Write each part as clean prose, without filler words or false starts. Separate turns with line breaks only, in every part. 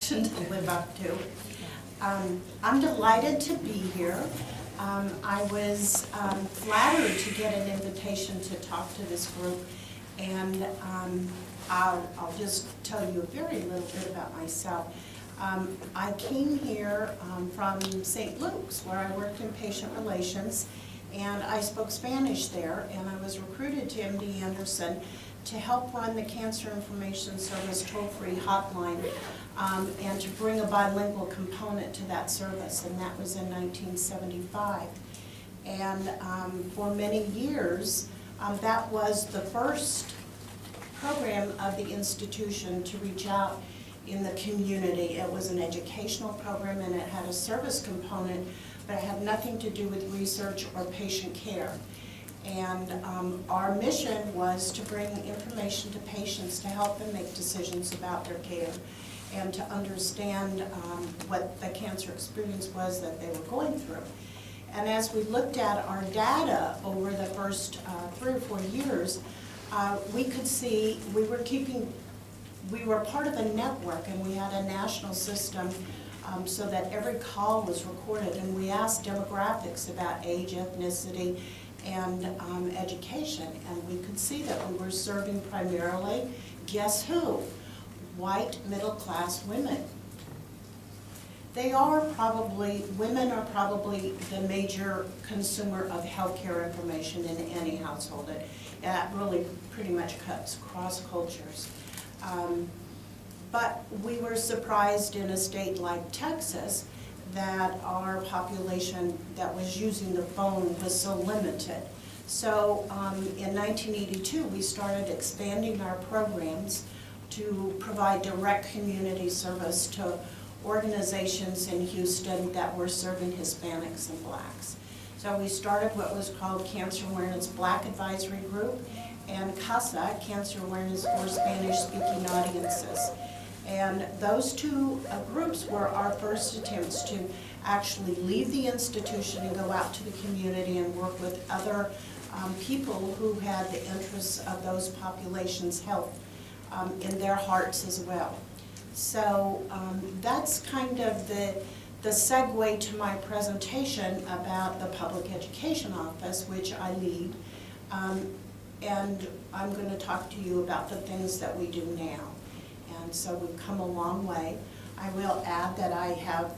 expectation to live up to. I'm delighted to be here. I was flattered to get an invitation to talk to this group, and I'll just tell you a very little bit about myself. I came here from St. Luke's, where I worked in patient relations, and I spoke Spanish there, and I was recruited to MD Anderson to help run the Cancer Information Service toll-free hotline and to bring a bilingual component to that service, and that was in 1975. And for many years, that was the first program of the institution to reach out in the community. It was an educational program and it had a service component, but it had nothing to do with research or patient care. And our mission was to bring information to patients to help them make decisions about their care and to understand what the cancer experience was that they were going through. And as we looked at our data over the first 3 or 4 years, we could see we were part of a network, and we had a national system so that every call was recorded, and we asked demographics about age, ethnicity, and education, and we could see that we were serving primarily, guess who? White middle-class women. Women are probably the major consumer of healthcare information in any household. That really pretty much cuts across cultures. But we were surprised in a state like Texas that our population that was using the phone was so limited. So in 1982, we started expanding our programs to provide direct community service to organizations in Houston that were serving Hispanics and Blacks. So we started what was called Cancer Awareness Black Advisory Group and CASA, Cancer Awareness for Spanish-Speaking Audiences. And those two groups were our first attempts to actually leave the institution and go out to the community and work with other people who had the interests of those populations' health in their hearts as well. So that's kind of the segue to my presentation about the Public Education Office, which I lead. And I'm going to talk to you about the things that we do now. And so we've come a long way. I will add that I have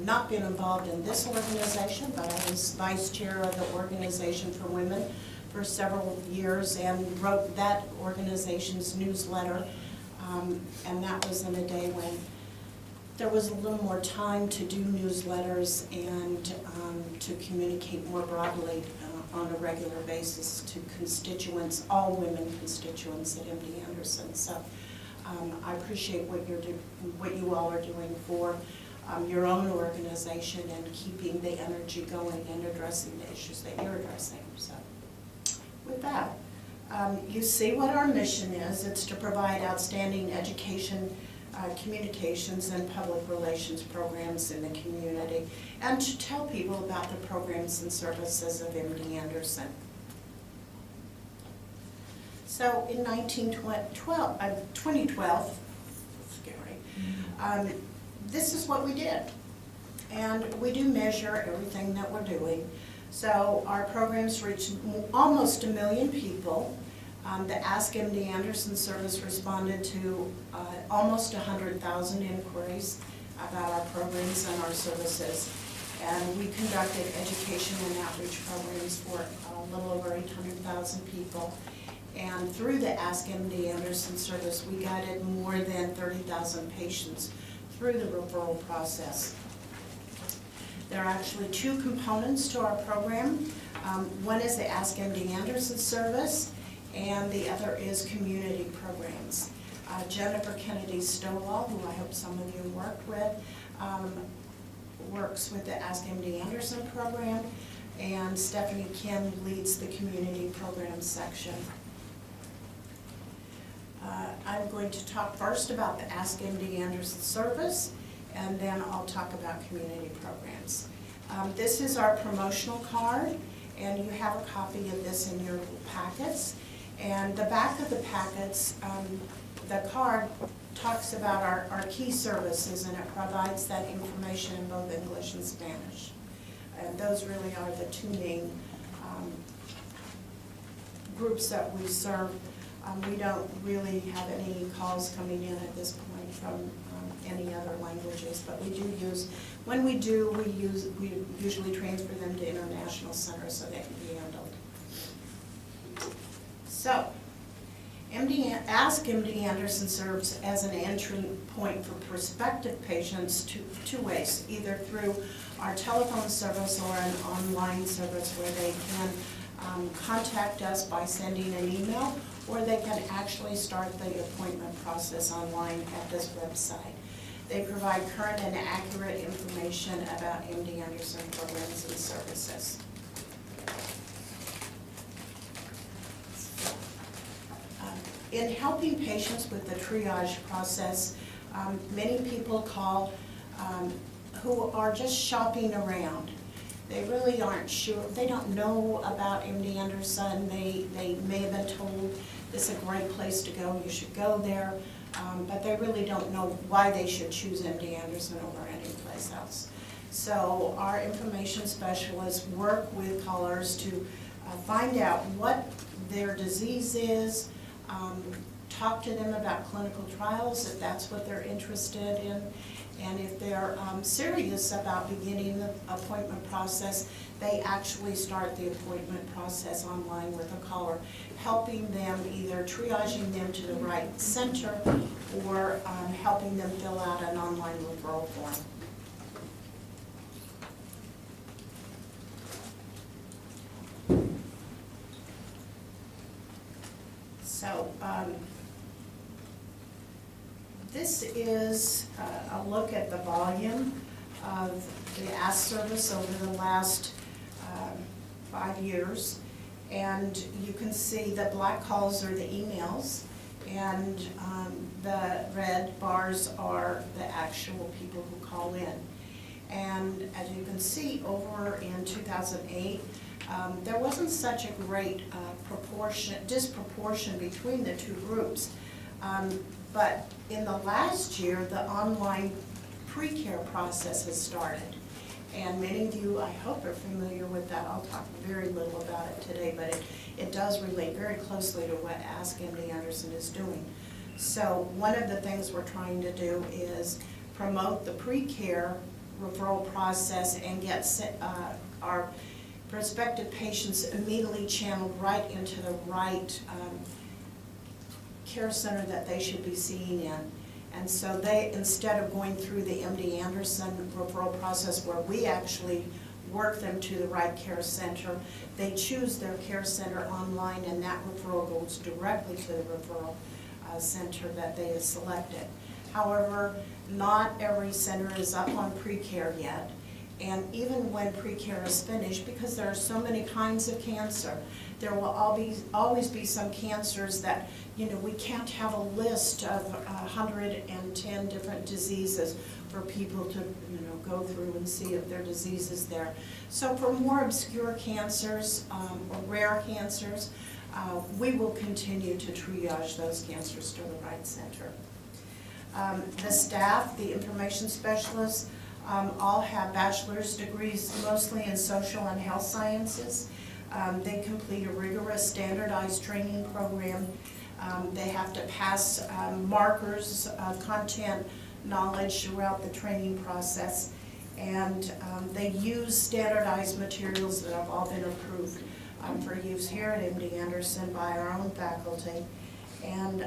not been involved in this organization, but I was vice chair of the Organization for Women for several years and wrote that organization's newsletter. And that was in a day when there was a little more time to do newsletters and to communicate more broadly on a regular basis to constituents, all women constituents at MD Anderson. So I appreciate what you all are doing for your own organization and keeping the energy going and addressing the issues that you're addressing. So with that, you see what our mission is. It's to provide outstanding education, communications, and public relations programs in the community, and to tell people about the programs and services of MD Anderson. So in 2012, scary, this is what we did. And we do measure everything that we're doing. So our programs reached almost 1 million people. The Ask MD Anderson service responded to almost 100,000 inquiries about our programs and our services. And we conducted education and outreach programs for a little over 800,000 people. And through the Ask MD Anderson service, we guided more than 30,000 patients through the referral process. There are actually 2 components to our program. One is the Ask MD Anderson service, and the other is community programs. Jennifer Kennedy Stowall, who I hope some of you worked with, works with the Ask MD Anderson program, and Stephanie Kim leads the community programs section. I'm going to talk first about the Ask MD Anderson service, and then I'll talk about community programs. This is our promotional card, and you have a copy of this in your packets. And the back of the packets, the card talks about our key services, and it provides that information in both English and Spanish. And those really are the two main groups that we serve. We don't really have any calls coming in at this point from any other languages, but we do use, when we do, we usually transfer them to international centers so they can be handled. So, Ask MD Anderson serves as an entry point for prospective patients two ways, either through our telephone service or an online service where they can contact us by sending an email, or they can actually start the appointment process online at this website. They provide current and accurate information about MD Anderson programs and services. In helping patients with the triage process, many people call who are just shopping around. They really aren't sure, they don't know about MD Anderson. They may have been told this is a great place to go, you should go there, but they really don't know why they should choose MD Anderson over any place else. So our information specialists work with callers to find out what their disease is, talk to them about clinical trials if that's what they're interested in, and if they're serious about beginning the appointment process, they actually start the appointment process online with a caller, helping them, either triaging them to the right center or helping them fill out an online referral form. So this is a look at the volume of the Ask service over the last 5 years. And you can see the black calls are the emails, and the red bars are the actual people who call in. And as you can see, over in 2008, there wasn't such a great disproportion between the two groups. But in the last year, the online pre-care process has started. And many of you, I hope, are familiar with that. I'll talk very little about it today, but it does relate very closely to what Ask MD Anderson is doing. So one of the things we're trying to do is promote the pre-care referral process and get our prospective patients immediately channeled right into the right care center that they should be seeing in. And so they, instead of going through the MD Anderson referral process where we actually work them to the right care center, they choose their care center online, and that referral goes directly to the referral center that they have selected. However, not every center is up on pre-care yet. And even when pre-care is finished, because there are so many kinds of cancer, there will always be some cancers that, you know, we can't have a list of 110 different diseases for people to, you know, go through and see if their disease is there. So for more obscure cancers or rare cancers, we will continue to triage those cancers to the right center. The staff, the information specialists, all have bachelor's degrees, mostly in social and health sciences. They complete a rigorous standardized training program. They have to pass markers of content knowledge throughout the training process. And they use standardized materials that have all been approved for use here at MD Anderson by our own faculty. And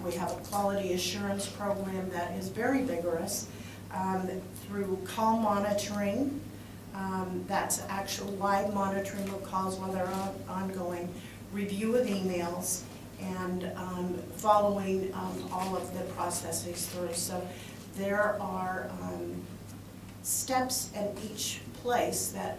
we have a quality assurance program that is very vigorous. Through call monitoring, that's actual live monitoring of calls while they're ongoing, review of emails, and following all of the processes through. So there are steps at each place that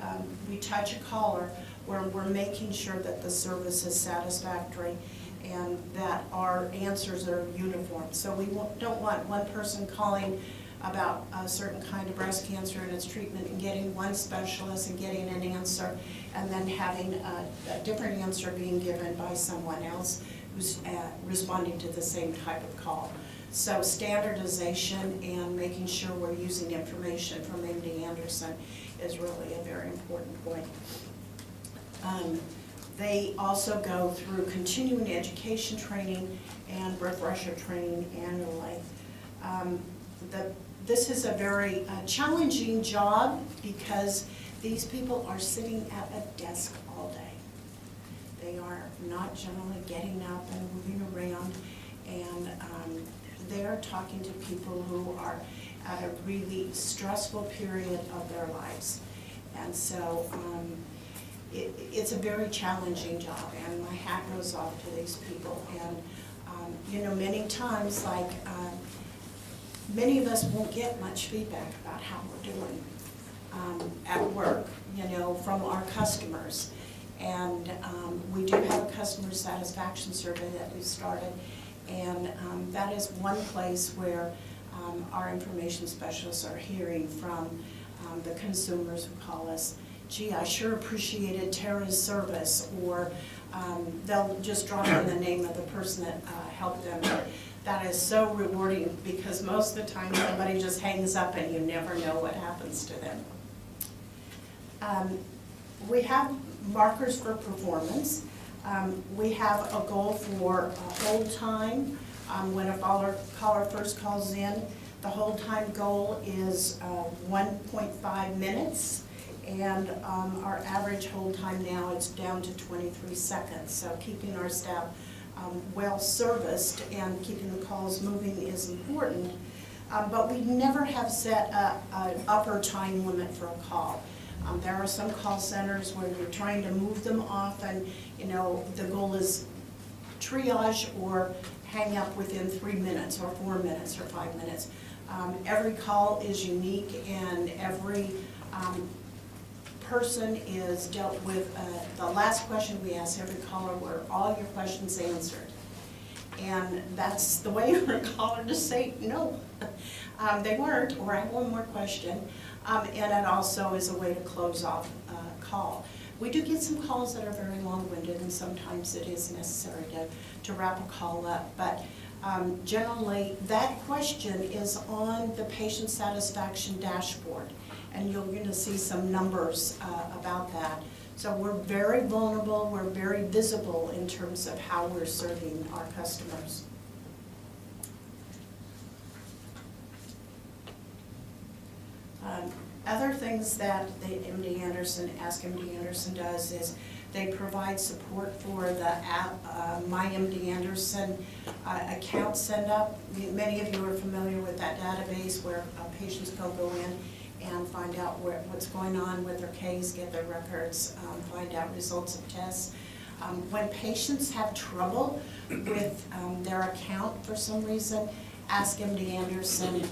we touch a caller where we're making sure that the service is satisfactory and that our answers are uniform. So we don't want one person calling about a certain kind of breast cancer and its treatment and getting one specialist and getting an answer, and then having a different answer being given by someone else who's responding to the same type of call. So standardization and making sure we're using information from MD Anderson is really a very important point. They also go through continuing education training and refresher training annually. This is a very challenging job because these people are sitting at a desk all day. They are not generally getting up and moving around, and they're talking to people who are at a really stressful period of their lives. And so it's a very challenging job, and my hat goes off to these people. And you know, many times, like many of us won't get much feedback about how we're doing at work, you know, from our customers. And we do have a customer satisfaction survey that we've started, and that is one place where our information specialists are hearing from the consumers who call us, gee, I sure appreciated Tara's service, or they'll just drop in the name of the person that helped them. That is so rewarding because most of the time somebody just hangs up and you never know what happens to them. We have markers for performance. We have a goal for hold time. When a caller first calls in, the hold time goal is 1.5 minutes. And our average hold time now is down to 23 seconds. So keeping our staff well serviced and keeping the calls moving is important. But we never have set an upper time limit for a call. There are some call centers where you're trying to move them off, and you know the goal is triage or hang up within 3 minutes or 4 minutes or 5 minutes. Every call is unique, and every person is dealt with. The last question we ask every caller were all your questions answered, and that's the way for a caller to say no, they weren't, or I have one more question. And it also is a way to close off a call. We do get some calls that are very long-winded, and sometimes it is necessary to wrap a call up. But generally, that question is on the patient satisfaction dashboard, and you're going to see some numbers about that. So we're very vulnerable, we're very visible in terms of how we're serving our customers. Other things that the MD Anderson, Ask MD Anderson does is they provide support for the app, My MD Anderson account send up. Many of you are familiar with that database where patients go in and find out what's going on with their case, get their records, find out results of tests. When patients have trouble with their account for some reason, Ask MD Anderson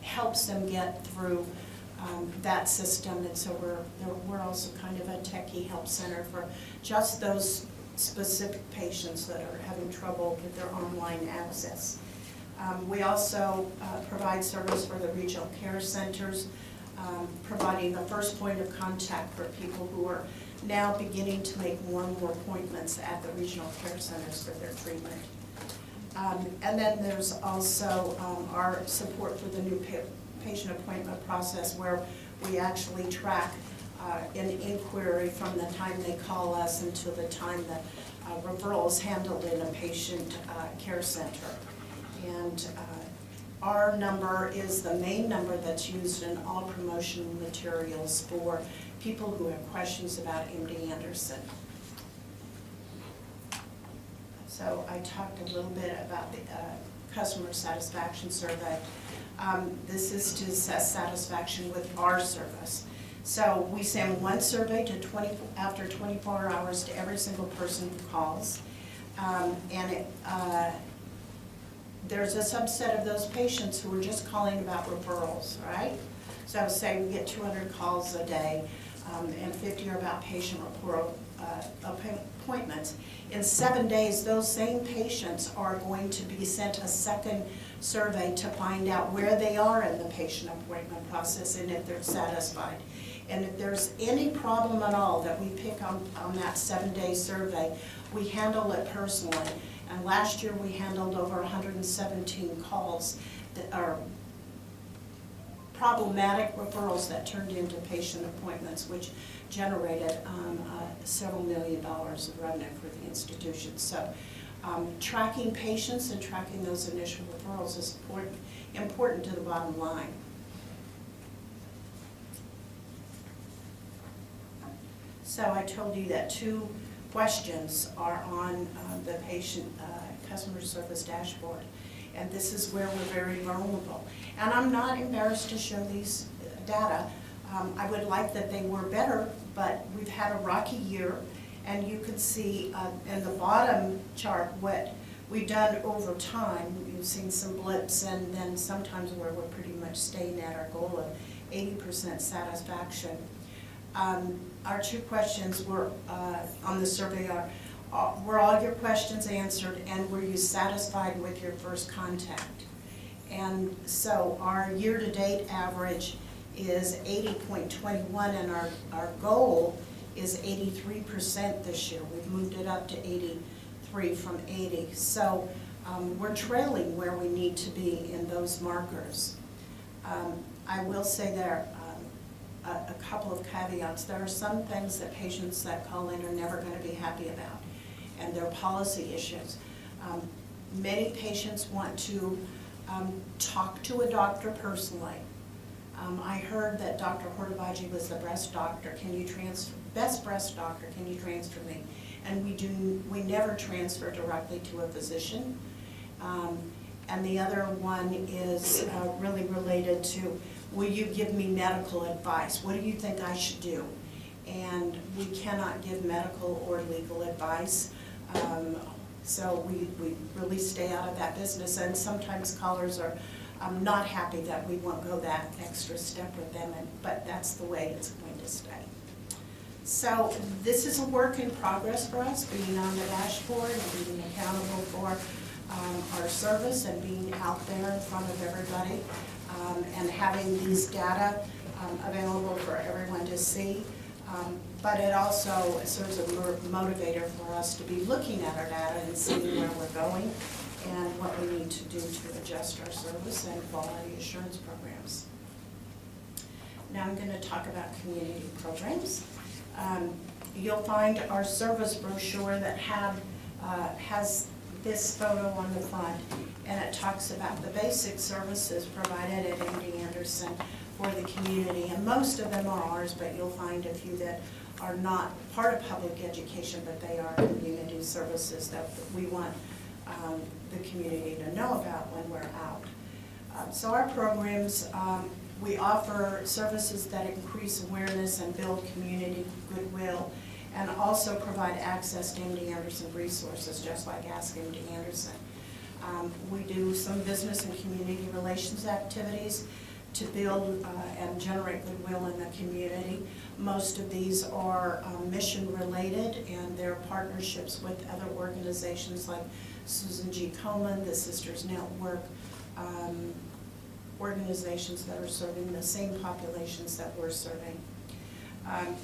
helps them get through that system, and so we're also kind of a techie help center for just those specific patients that are having trouble with their online access. We also provide service for the regional care centers, providing the first point of contact for people who are now beginning to make more and more appointments at the regional care centers for their treatment. And then there's also our support for the new patient appointment process, where we actually track an inquiry from the time they call us until the time the referral is handled in a patient care center. And our number is the main number that's used in all promotional materials for people who have questions about MD Anderson. So I talked a little bit about the customer satisfaction survey. This is to assess satisfaction with our service. So we send one survey to after 24 hours to every single person who calls. And there's a subset of those patients who are just calling about referrals, right? So say we get 200 calls a day, and 50 are about patient referral appointments. In 7 days, those same patients are going to be sent a second survey to find out where they are in the patient appointment process and if they're satisfied. And if there's any problem at all that we pick on that 7-day survey, we handle it personally. And last year we handled over 117 calls that are problematic referrals that turned into patient appointments, which generated several $1 million of revenue for the institution. So tracking patients and tracking those initial referrals is important to the bottom line. So I told you that 2 questions are on the patient customer service dashboard. And this is where we're very vulnerable. And I'm not embarrassed to show these data. I would like that they were better, but we've had a rocky year. And you can see in the bottom chart what we've done over time. You've seen some blips, and then sometimes where we're pretty much staying at our goal of 80% satisfaction. Our 2 questions were on the survey are, were all your questions answered, and were you satisfied with your first contact? And so our year-to-date average is 80.21, and our goal is 83% this year. We've moved it up to 83 from 80. So we're trailing where we need to be in those markers. I will say there a couple of caveats. There are some things that patients that call in are never going to be happy about, and they're policy issues. Many patients want to talk to a doctor personally. I heard that Dr. Hortobagi was the breast doctor. Best breast doctor, can you transfer me? And we never transfer directly to a physician. And the other one is really related to, will you give me medical advice? What do you think I should do? And we cannot give medical or legal advice. So we really stay out of that business, and sometimes callers are not happy that we won't go that extra step with them, but that's the way it's going to stay. So this is a work in progress for us, being on the dashboard and being accountable for our service and being out there in front of everybody and having these data available for everyone to see. But it also serves as a motivator for us to be looking at our data and seeing where we're going and what we need to do to adjust our service and quality assurance programs. Now I'm going to talk about community programs. You'll find our service brochure that has this photo on the front, and it talks about the basic services provided at MD Anderson for the community, and most of them are ours, but you'll find a few that are not part of public education, but they are community services that we want the community to know about when we're out. So our programs, we offer services that increase awareness and build community goodwill, and also provide access to MD Anderson resources, just like Ask MD Anderson. We do some business and community relations activities to build and generate goodwill in the community. Most of these are mission related, and they're partnerships with other organizations like Susan G. Komen, the Sisters Network, organizations that are serving the same populations that we're serving.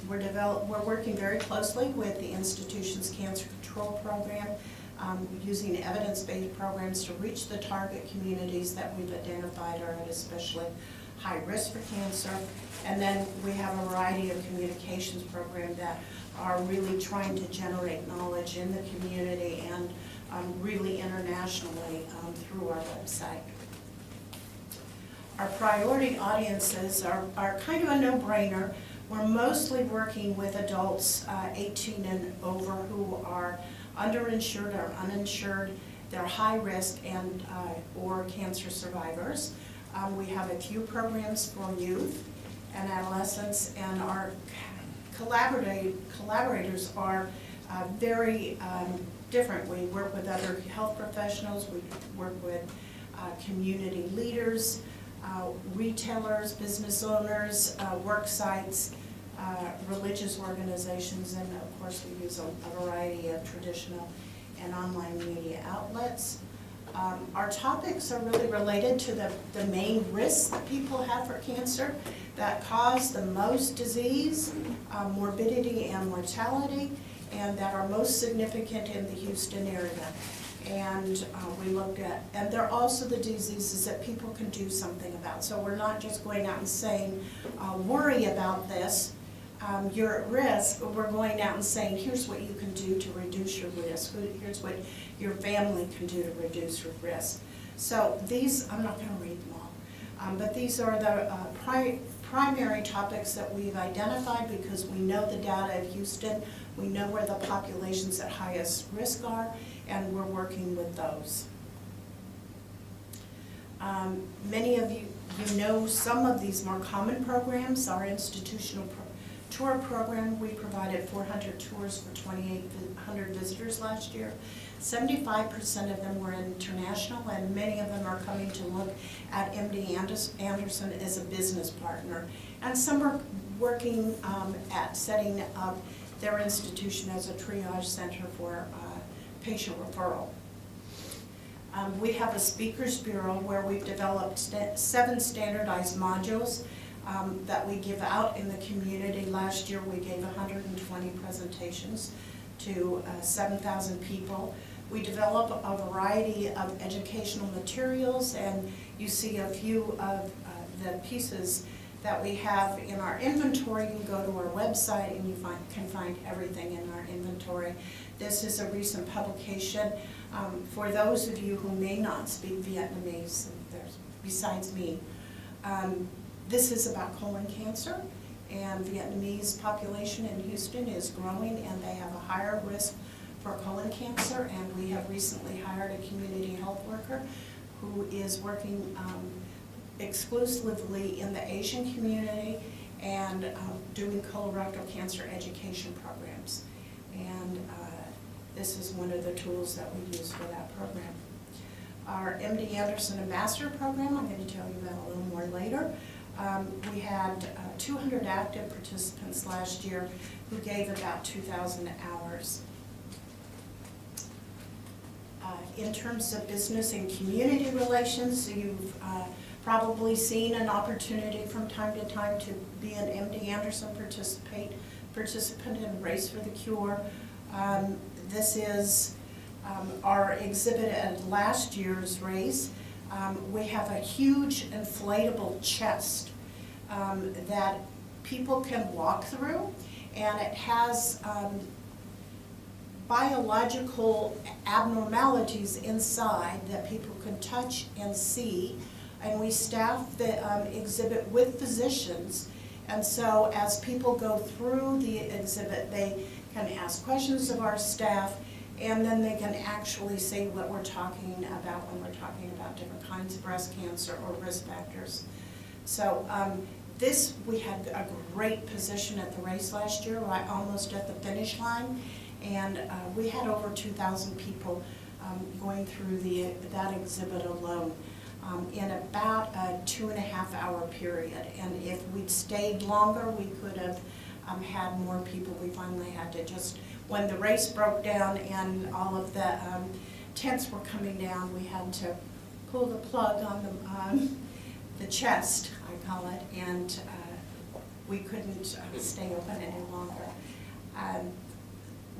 We're working very closely with the institution's cancer control program, using evidence-based programs to reach the target communities that we've identified are at especially high risk for cancer. And then we have a variety of communications programs that are really trying to generate knowledge in the community and really internationally through our website. Our priority audiences are kind of a no-brainer. We're mostly working with adults 18 and over who are underinsured or uninsured. They're high risk and or cancer survivors. We have a few programs for youth and adolescents, and our collaborators are very different. We work with other health professionals, we work with community leaders, retailers, business owners, work sites, religious organizations, and of course we use a variety of traditional and online media outlets. Our topics are really related to the main risks that people have for cancer that cause the most disease, morbidity, and mortality, and that are most significant in the Houston area. And we looked at, and there are also the diseases that people can do something about. So we're not just going out and saying, worry about this, you're at risk, but we're going out and saying, here's what you can do to reduce your risk. Here's what your family can do to reduce your risk. So these, I'm not going to read them all, but these are the primary topics that we've identified because we know the data of Houston, we know where the populations at highest risk are, and we're working with those. Many of you know some of these more common programs. Our institutional tour program, we provided 400 tours for 2,800 visitors last year. 75% of them were international, and many of them are coming to look at MD Anderson as a business partner. And some are working at setting up their institution as a triage center for patient referral. We have a speakers bureau where we've developed 7 standardized modules that we give out in the community. Last year we gave 120 presentations to 7,000 people. We develop a variety of educational materials, and you see a few of the pieces that we have in our inventory. You can go to our website and you can find everything in our inventory. This is a recent publication. For those of you who may not speak Vietnamese, besides me, this is about colon cancer, and Vietnamese population in Houston is growing, and they have a higher risk for colon cancer, and we have recently hired a community health worker who is working exclusively in the Asian community and doing colorectal cancer education programs. And this is one of the tools that we use for that program. Our MD Anderson Ambassador Program, I'm going to tell you about a little more later. We had 200 active participants last year who gave about 2,000 hours. In terms of business and community relations, you've probably seen an opportunity from time to time to be an MD Anderson participant in Race for the Cure. This is our exhibit at last year's race. We have a huge inflatable chest that people can walk through, and it has biological abnormalities inside that people can touch and see, and we staff the exhibit with physicians, and so as people go through the exhibit, they can ask questions of our staff, and then they can actually say what we're talking about when we're talking about different kinds of breast cancer or risk factors. So we had a great position at the race last year, right almost at the finish line, and we had over 2,000 people going through that exhibit alone in about a 2.5-hour period. And if we'd stayed longer, we could have had more people. We finally had to just, when the race broke down and all of the tents were coming down, we had to pull the plug on the chest, I call it, and we couldn't stay open any longer.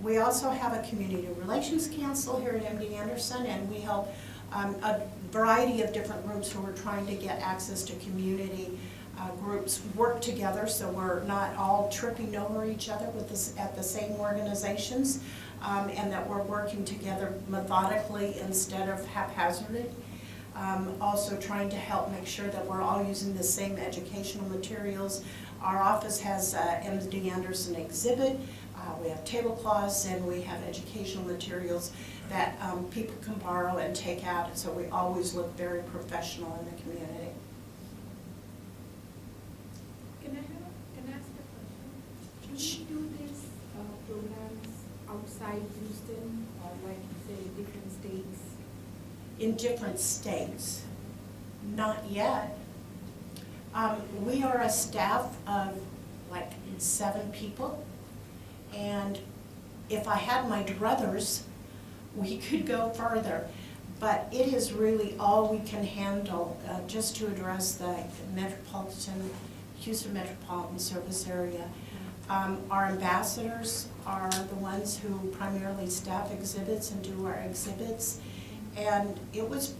We also have a community relations council here at MD Anderson, and we help a variety of different groups who are trying to get access to community groups work together, so we're not all tripping over each other at the same organizations, and that we're working together methodically instead of haphazardly. Also trying to help make sure that we're all using the same educational materials. Our office has MD Anderson exhibit, we have tablecloths, and we have educational materials that people can borrow and take out, so we always look very professional in the community.
Can I ask a question? Can you do these programs outside Houston, or like say different states?
In different states? Not yet. We are a staff of like 7 people, and if I had my druthers, we could go further. But it is really all we can handle just to address the Houston Metropolitan Service Area. Our ambassadors are the ones who primarily staff exhibits and do our exhibits. And it was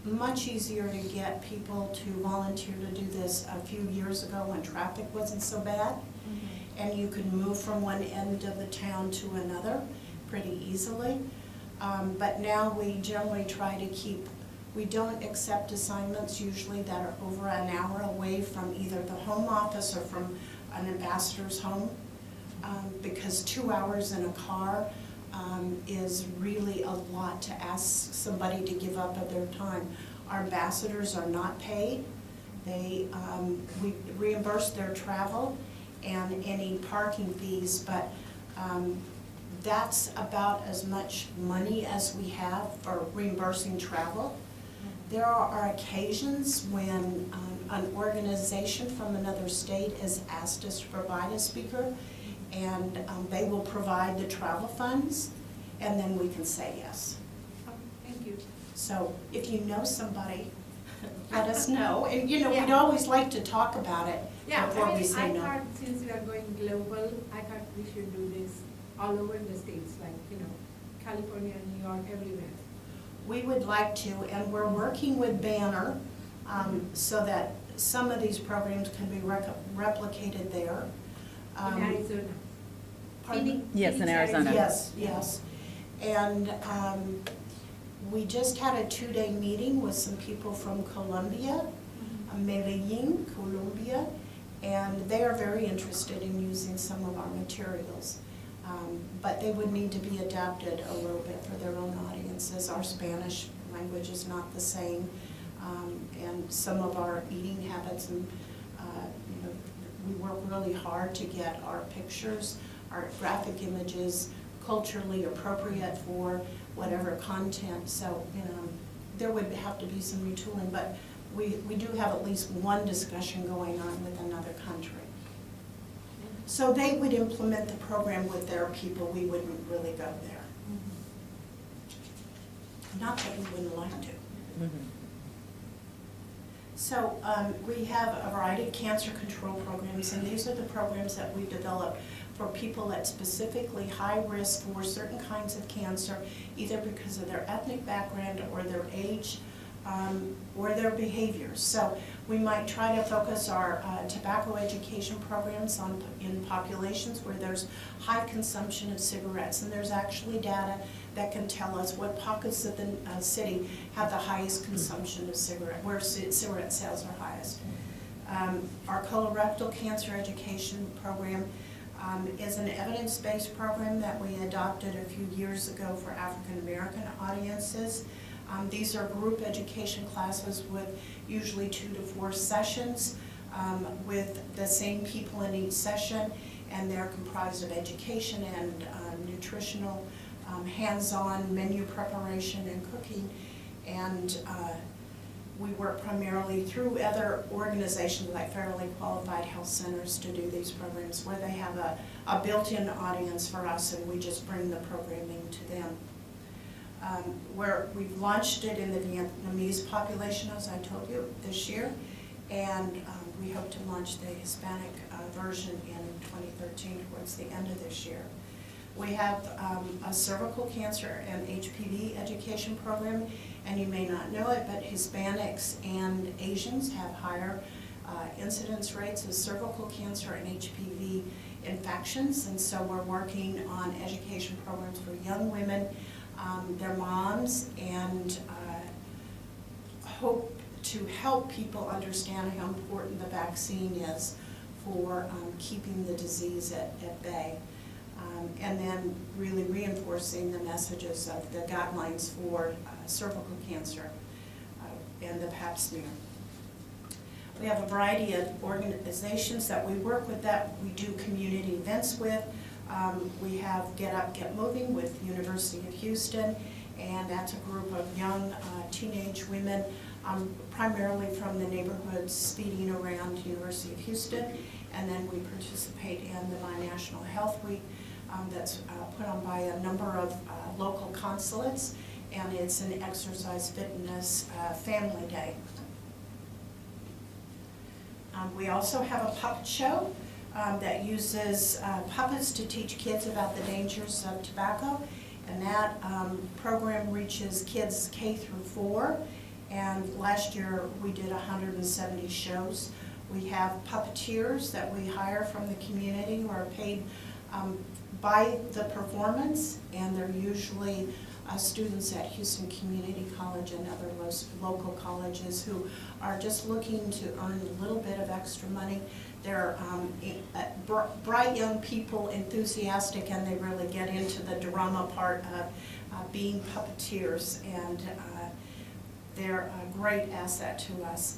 much easier to get people to volunteer to do this a few years ago when traffic wasn't so bad. And you could move from one end of the town to another pretty easily. But now we generally try to keep, we don't accept assignments usually that are over an hour away from either the home office or from an ambassador's home, because 2 hours in a car is really a lot to ask somebody to give up of their time. Our ambassadors are not paid. We reimburse their travel and any parking fees, but that's about as much money as we have for reimbursing travel. There are occasions when an organization from another state has asked us to provide a speaker, and they will provide the travel funds, and then we can say yes.
Oh, thank you.
So if you know somebody, let us know. And
Yeah.
we'd always like to talk about it
Yeah,
before we
I
say no.
thought since we are going global, I thought we should do this all over the states, like, California, New York, everywhere.
We would like to, and we're working with Banner so that some of these programs can be replicated there.
In Arizona.
Pardon?
Yes, in Arizona.
Yes, yes. And we just had a 2-day meeting with some people from Colombia, Medellin, Colombia, and they are very interested in using some of our materials. But they would need to be adapted a little bit for their own audiences. Our Spanish language is not the same, and some of our eating habits, and we work really hard to get our pictures, our graphic images culturally appropriate for whatever content. So, there would have to be some retooling, but we do have at least one discussion going on with another country. So they would implement the program with their people, we wouldn't really go there. Not that we wouldn't like to. So we have a variety of cancer control programs, and these are the programs that we've developed for people at specifically high risk for certain kinds of cancer, either because of their ethnic background or their age, or their behaviors. So we might try to focus our tobacco education programs in populations where there's high consumption of cigarettes, and there's actually data that can tell us what pockets of the city have the highest consumption of where cigarette sales are highest. Our colorectal cancer education program is an evidence-based program that we adopted a few years ago for African American audiences. These are group education classes with usually 2 to 4 sessions with the same people in each session, and they're comprised of education and nutritional, hands-on menu preparation and cooking. And we work primarily through other organizations like Federally Qualified Health Centers to do these programs, where they have a built-in audience for us, and we just bring the programming to them. Where we've launched it in the Vietnamese population, as I told you, this year, and we hope to launch the Hispanic version in 2013 towards the end of this year. We have a cervical cancer and HPV education program, and you may not know it, but Hispanics and Asians have higher incidence rates of cervical cancer and HPV infections, and so we're working on education programs for young women, their moms, and hope to help people understand how important the vaccine is for keeping the disease at bay. And then really reinforcing the messages of the guidelines for cervical cancer and the pap smear. We have a variety of organizations that we work with, that we do community events with. We have Get Up, Get Moving with University of Houston, and that's a group of young teenage women, primarily from the neighborhoods speeding around University of Houston. And then we participate in the Bi-National Health Week that's put on by a number of local consulates, and it's an exercise fitness family day. We also have a puppet show that uses puppets to teach kids about the dangers of tobacco, And that program reaches kids K through 4. And last year we did 170 shows. We have puppeteers that we hire from the community who are paid by the performance, and they're usually students at Houston Community College and other local colleges who are just looking to earn a little bit of extra money. They're bright young people, enthusiastic, and they really get into the drama part of being puppeteers, and they're a great asset to us.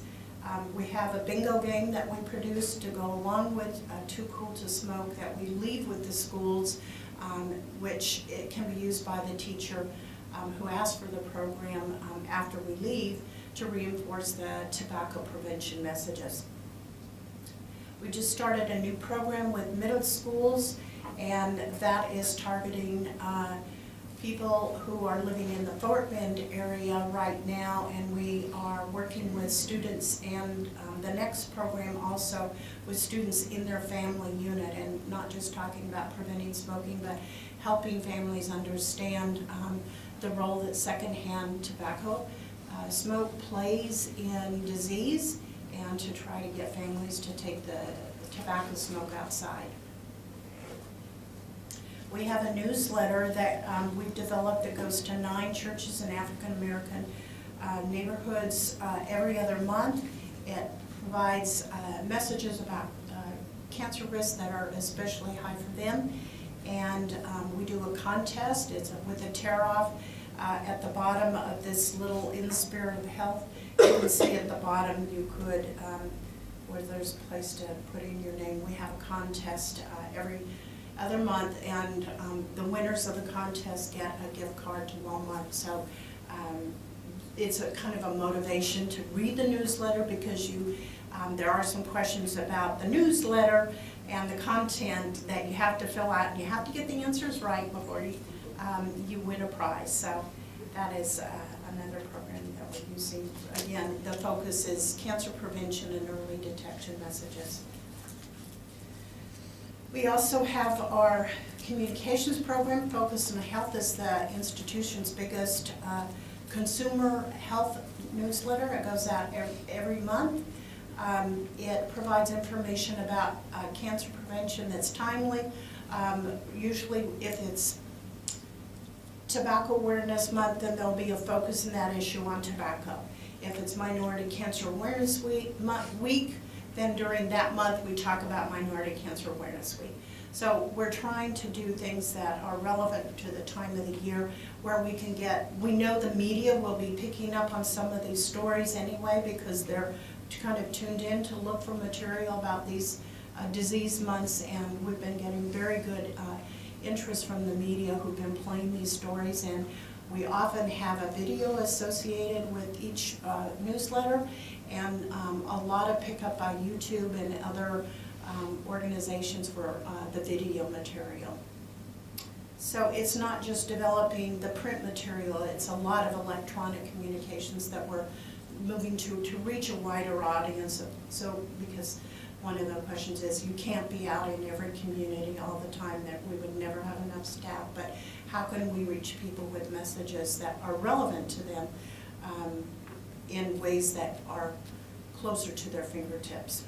We have a bingo game that we produce to go along with Too Cool to Smoke that we leave with the schools, which it can be used by the teacher who asked for the program after we leave to reinforce the tobacco prevention messages. We just started a new program with middle schools, and that is targeting people who are living in the Fort Bend area right now, and we are working with students, and the next program also with students in their family unit, and not just talking about preventing smoking, but helping families understand the role that secondhand tobacco smoke plays in disease, and to try to get families to take the tobacco smoke outside. We have a newsletter that we've developed that goes to 9 churches in African American neighborhoods every other month. It provides messages about cancer risks that are especially high for them. And we do a contest. It's with a tear-off at the bottom of this little In the Spirit of Health. You can see at the bottom you could, where there's a place to put in your name. We have a contest every other month, and the winners of the contest get a gift card to Walmart. So it's a kind of a motivation to read the newsletter, because there are some questions about the newsletter and the content that you have to fill out, and you have to get the answers right before you win a prize. So that is another program that we're using. Again, the focus is cancer prevention and early detection messages. We also have our communications program. Focus on Health is the institution's biggest consumer health newsletter. It goes out every month. It provides information about cancer prevention that's timely. Usually if it's Tobacco Awareness Month, then there'll be a focus in that issue on tobacco. If it's Minority Cancer Awareness Week, then during that month we talk about Minority Cancer Awareness Week. So we're trying to do things that are relevant to the time of the year, where we know the media will be picking up on some of these stories anyway, because they're kind of tuned in to look for material about these disease months, and we've been getting very good interest from the media who've been playing these stories, and we often have a video associated with each newsletter, and a lot of pickup by YouTube and other organizations for the video material. So it's not just developing the print material, it's a lot of electronic communications that we're moving to reach a wider audience. So because one of the questions is, you can't be out in every community all the time, that we would never have enough staff, but how can we reach people with messages that are relevant to them in ways that are closer to their fingertips?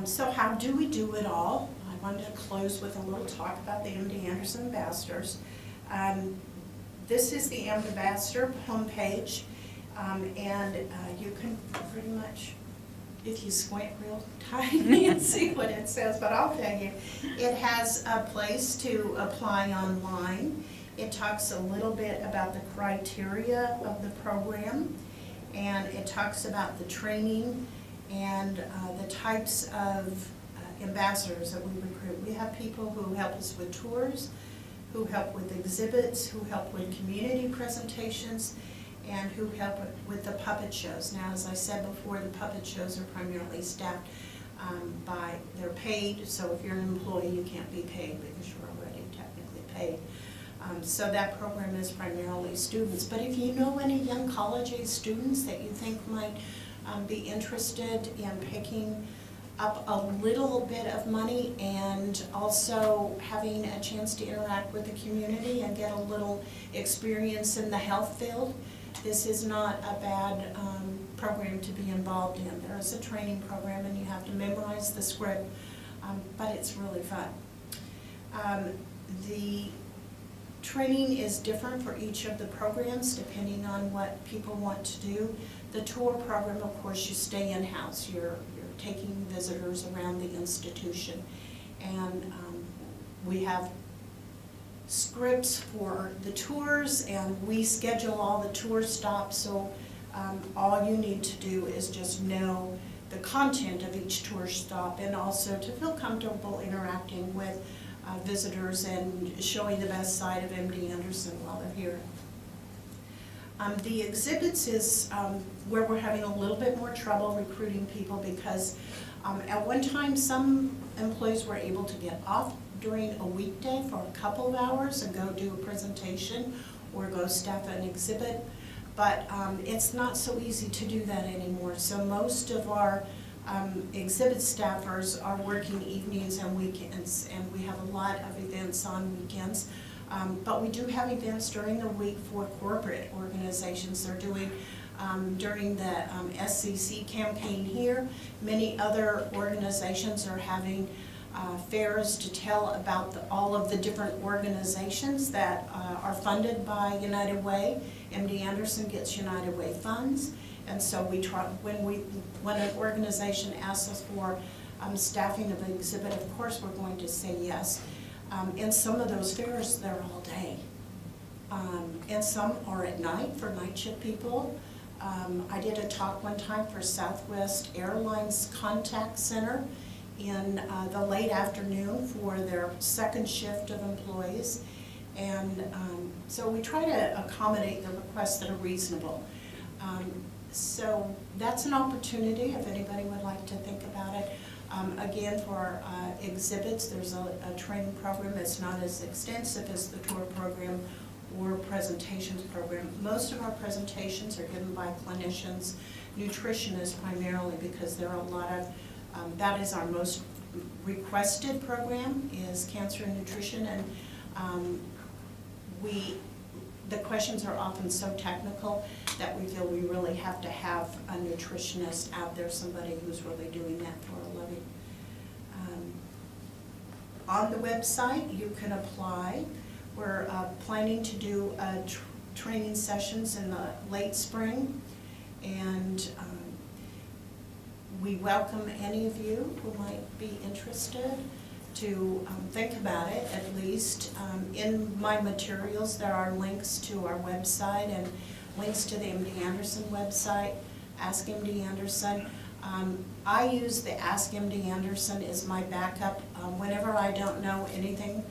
So how do we do it all? I wanted to close with a little talk about the MD Anderson Ambassadors. This is the Ambassador homepage, and you can pretty much, if you squint real tiny and see what it says, but I'll tell you, it has a place to apply online. It talks a little bit about the criteria of the program, and it talks about the training and the types of ambassadors that we recruit. We have people who help us with tours, who help with exhibits, who help with community presentations, and who help with the puppet shows. Now, as I said before, the puppet shows are primarily staffed they're paid, so if you're an employee, you can't be paid because you're already technically paid. So that program is primarily students. But if you know any young college-age students that you think might be interested in picking up a little bit of money and also having a chance to interact with the community and get a little experience in the health field. This is not a bad program to be involved in. There is a training program and you have to memorize the script, but it's really fun. The training is different for each of the programs depending on what people want to do. The tour program, of course, you stay in-house. You're taking visitors around the institution. And we have scripts for the tours, and we schedule all the tour stops, so all you need to do is just know the content of each tour stop, and also to feel comfortable interacting with visitors and showing the best side of MD Anderson while they're here. The exhibits is where we're having a little bit more trouble recruiting people, because at one time some employees were able to get off during a weekday for a couple of hours and go do a presentation or go staff an exhibit, but it's not so easy to do that anymore. So most of our exhibit staffers are working evenings and weekends, and we have a lot of events on weekends. But we do have events during the week for corporate organizations. They're doing during the SCC campaign here. Many other organizations are having fairs to tell about all of the different organizations that are funded by United Way. MD Anderson gets United Way funds, and so we try, when an organization asks us for staffing of an exhibit, of course we're going to say yes. And some of those fairs, they're all day. And some are at night for night shift people. I did a talk one time for Southwest Airlines Contact Center in the late afternoon for their second shift of employees. And so we try to accommodate the requests that are reasonable. So that's an opportunity if anybody would like to think about it. Again, for exhibits, there's a training program that's not as extensive as the tour program or presentations program. Most of our presentations are given by clinicians, nutritionists primarily, because there are a lot of, that is our most requested program, is cancer and nutrition, and the questions are often so technical that we feel we really have to have a nutritionist out there, somebody who's really doing that for a living. On the website, you can apply. We're planning to do training sessions in the late spring, and we welcome any of you who might be interested to think about it at least. In my materials there are links to our website and links to the MD Anderson website, Ask MD Anderson. I use the Ask MD Anderson as my backup whenever I don't know anything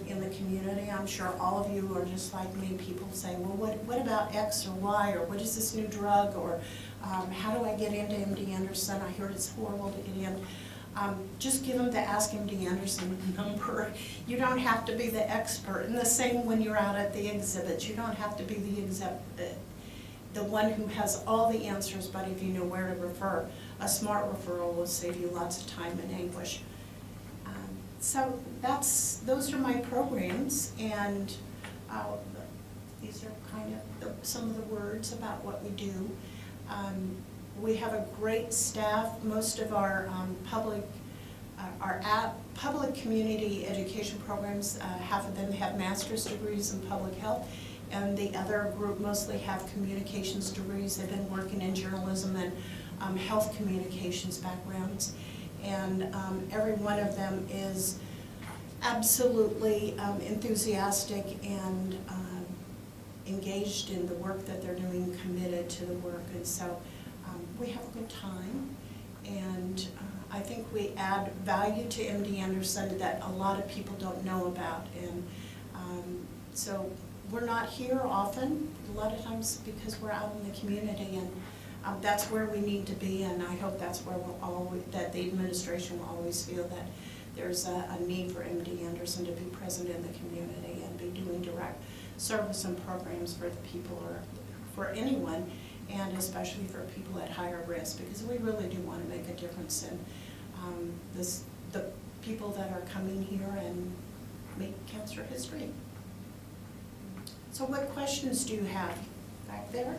in the community. I'm sure all of you are just like me. People say, well, what about X or Y, or what is this new drug, or how do I get into MD Anderson? I heard it's horrible to get in. Just give them the Ask MD Anderson number. You don't have to be the expert. And the same when you're out at the exhibits. You don't have to be the one who has all the answers, but if you know where to refer, a smart referral will save you lots of time and anguish. So those are my programs, and these are kind of some of the words about what we do. We have a great staff. Most of our public community education programs, half of them have master's degrees in public health, and the other group mostly have communications degrees. They've been working in journalism and health communications backgrounds, and every one of them is absolutely enthusiastic and engaged in the work that they're doing, committed to the work, and so we have a good time, and I think we add value to MD Anderson that a lot of people don't know about, and so we're not here often, a lot of times because we're out in the community, and that's where we need to be, and I hope that's where that the administration will always feel that there's a need for MD Anderson to be present in the community and be doing direct service and programs for the people, or for anyone, and especially for people at higher risk, because we really do want to make a difference in the people that are coming here and make cancer history. So what questions do you have back there?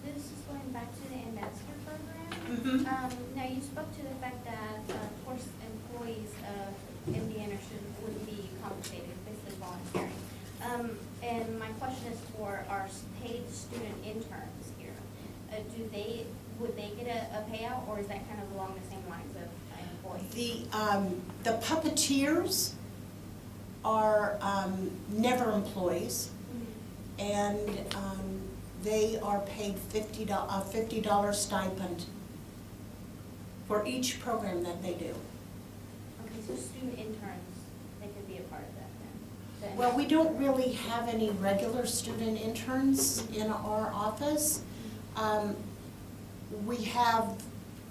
This is going back to the ambassador program.
Mm-hmm.
Now, you spoke to the fact that, of course, employees of MD Anderson would be compensated, basically volunteering. And my question is for our paid student interns here. Would they get a payout, or is that kind of along the same lines of employees?
The puppeteers are never employees, and they are paid a $50 stipend for each program that they do.
Okay, so student interns, they could be a part of that then?
Well, we don't really have any regular student interns in our office. We have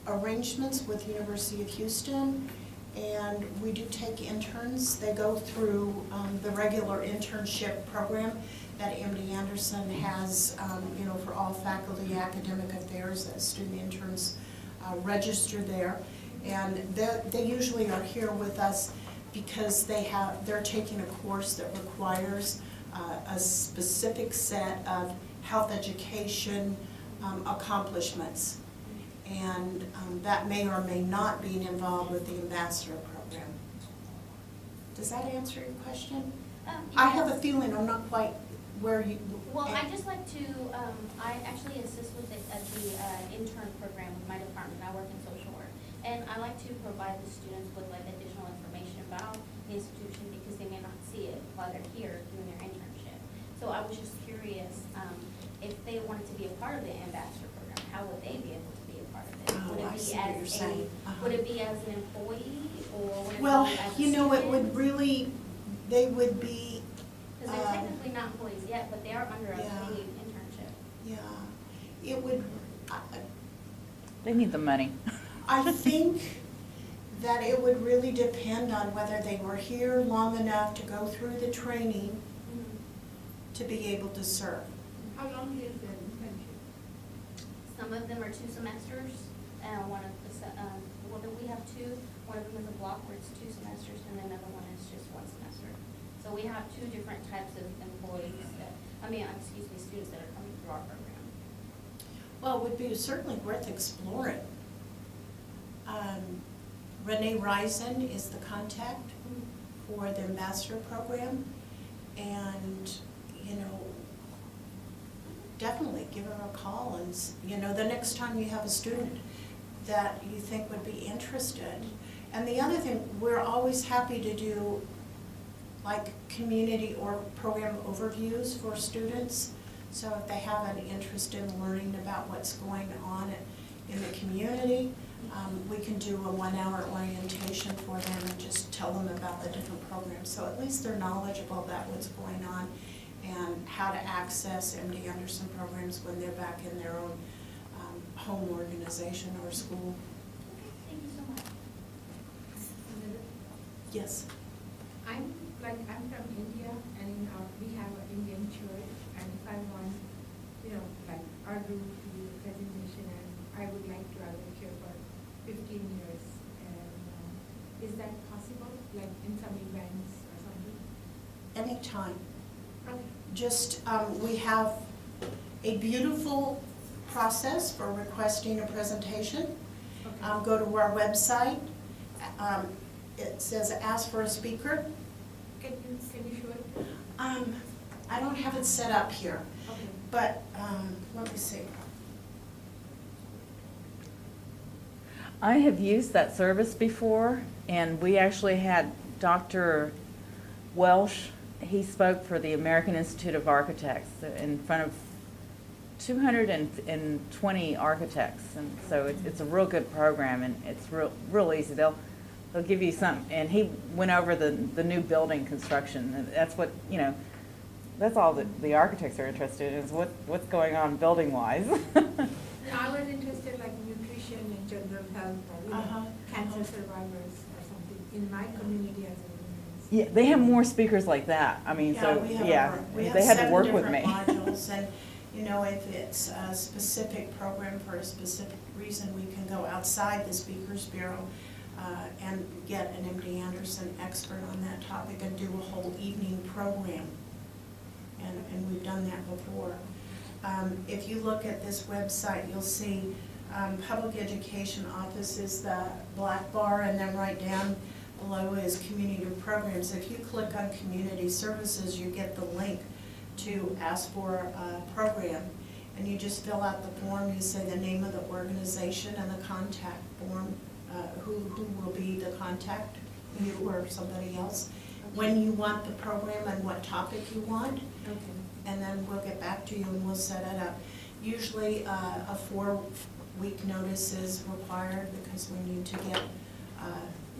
arrangements with University of Houston, and we do take interns. They go through the regular internship program that MD Anderson has, for all faculty, academic affairs, that student interns register there. And they usually are here with us because they're taking a course that requires a specific set of health education accomplishments. And that may or may not be involved with the ambassador program. Does that answer your question? I have a feeling I'm not quite where you...
Well, I just like to, I actually assist with the intern program with my department. I work in social work. And I like to provide the students with like additional information about the institution because they may not see it while they're here doing their internship. So I was just curious, if they wanted to be a part of the ambassador program, how would they be able to be a part of it?
Oh, I see what you're saying.
Would it be as an employee or would it
Well,
be as a
it would
student?
really, they would be...
Because they're technically not employees yet, but they are under a
Yeah.
paid internship.
Yeah, it would,
They need the money.
I think that it would really depend on whether they were here long enough to go through the training to be able to serve.
How long is the internship?
Some of them are 2 semesters, and one of the, we have 2. One of them is a block where it's 2 semesters, and another one is just 1 semester. So we have 2 different types of employees students that are coming through our program.
Well, it would be certainly worth exploring. Renee Risen is the contact for the ambassador program, and, definitely give her a call and, the next time you have a student that you think would be interested. And the other thing, we're always happy to do like community or program overviews for students. So if they have an interest in learning about what's going on in the community, we can do a 1-hour orientation for them and just tell them about the different programs. So at least they're knowledgeable about what's going on and how to access MD Anderson programs when they're back in their own home organization or school.
Okay, thank you so much.
Yes.
I'm from India, and we have an Indian church, and if I want, our group to do a presentation, and I would like to have it here for 15 years, and is that possible, like in some events or something?
Anytime.
Okay.
Just, we have a beautiful process for requesting a presentation.
Okay.
Go to our website. It says ask for a speaker.
Can you show it?
I don't have it set up here,
Okay.
but let me see.
I have used that service before, and we actually had Dr. Welsh. He spoke for the American Institute of Architects in front of 220 architects, and so it's a real good program, and it's real easy. They'll give you some, and he went over the new building construction, and that's what, that's all that the architects are interested in, is what's going on building wise.
I was interested like nutrition and general health, or cancer survivors or something in my community as a woman.
Yeah, they have more speakers like that. I mean,
Yeah,
so
we have
yeah,
we have
they had to
7
work with
different
me.
modules, You know, if it's a specific program for a specific reason, we can go outside the Speakers Bureau and get an MD Anderson expert on that topic and do a whole evening program. And we've done that before. If you look at this website, you'll see Public Education Office is the black bar, and then right down below is Community Programs. If you click on Community Services, you get the link to ask for a program, and you just fill out the form. You say the name of the organization and the contact form, who will be the contact, you or somebody else, when you want the program and what topic you want, and then we'll get back to you and we'll set it up. Usually a 4-week notice is required because we need to get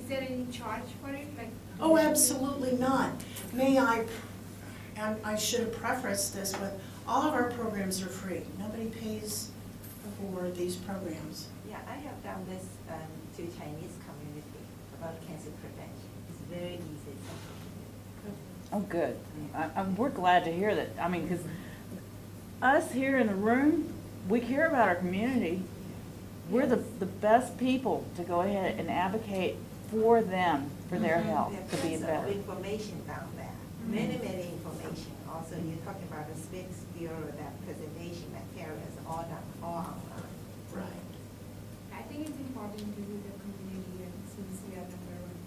Is there any charge for it? Like?
oh, absolutely not. May I, and I should have prefaced this with, all of our programs are free. Nobody pays for these programs.
Yeah, I have done this to Chinese community about cancer prevention. It's very easy.
Oh, good. We're glad to hear that. I mean, because us here in the room, we care about our community. We're the best people to go ahead and advocate for them, for their health, to be
There's
better.
information down there, many information. Also, you're talking about the Speaks Bureau, that presentation materials, all online.
Right.
I think it's important to do the community, and since we are number one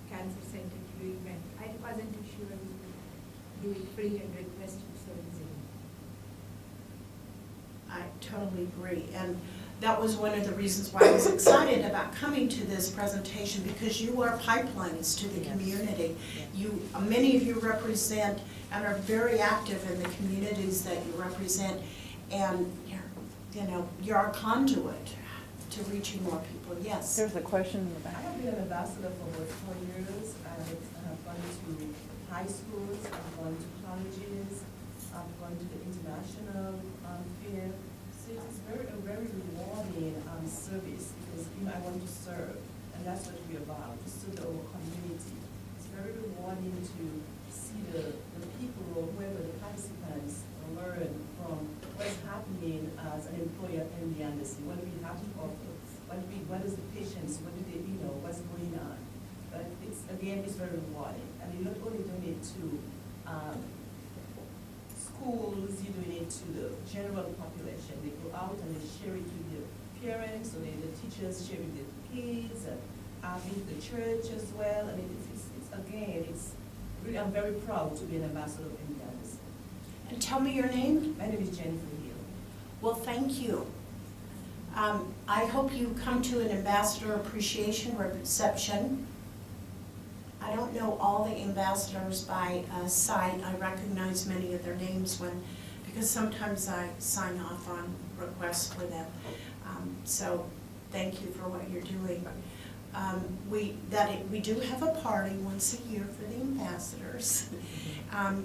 cancer center to do event, I wasn't too sure we would do it free and request services.
I totally agree. And that was one of the reasons why I was excited about coming to this presentation, because you are pipelines to the
Yes.
community.
Yes.
You, many of you represent and are very active in the communities that you represent, and you're our conduit to reaching more people. Yes.
There's a question in the
I
back.
have been an ambassador for about 4 years, and I've gone to high schools, I've gone to colleges, I've gone to the international fair. So it's a very rewarding service, because I want to serve, and that's what we're about, to serve our community. It's very rewarding to see the people, or whoever the participants, learn from what's happening as an employer in the Anderson. What do we have to offer? What is the patients? What do they, what's going on? But it's very rewarding. And you're not only doing it to schools, you're doing it to the general population. They go out and they share it with the parents, or the teachers share it with the kids, and with the church as well. I mean, it's really, I'm very proud to be an ambassador of MD Anderson.
And tell me your name.
My name is Jennifer Hill.
Well, thank you. I hope you come to an ambassador appreciation reception. I don't know all the ambassadors by sight. I recognize many of their names because sometimes I sign off on requests for them. So thank you for what you're doing. We do have a party once a year for the ambassadors.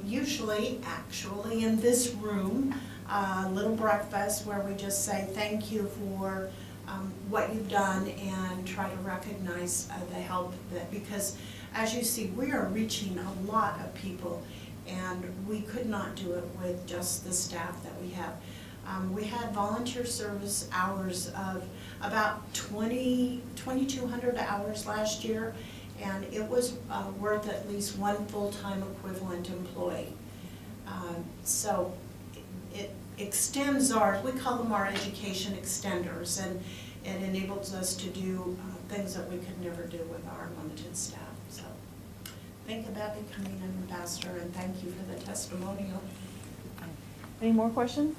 Usually, actually, in this room, a little breakfast where we just say thank you for what you've done and try to recognize the help because as you see, we are reaching a lot of people, and we could not do it with just the staff that we have. We had volunteer service hours of about 2,200 hours last year, and it was worth at least one full-time equivalent employee. So it extends we call them our education extenders, and it enables us to do things that we could never do with our limited staff. So think about becoming an ambassador, and thank you for the testimonial.
Any more questions?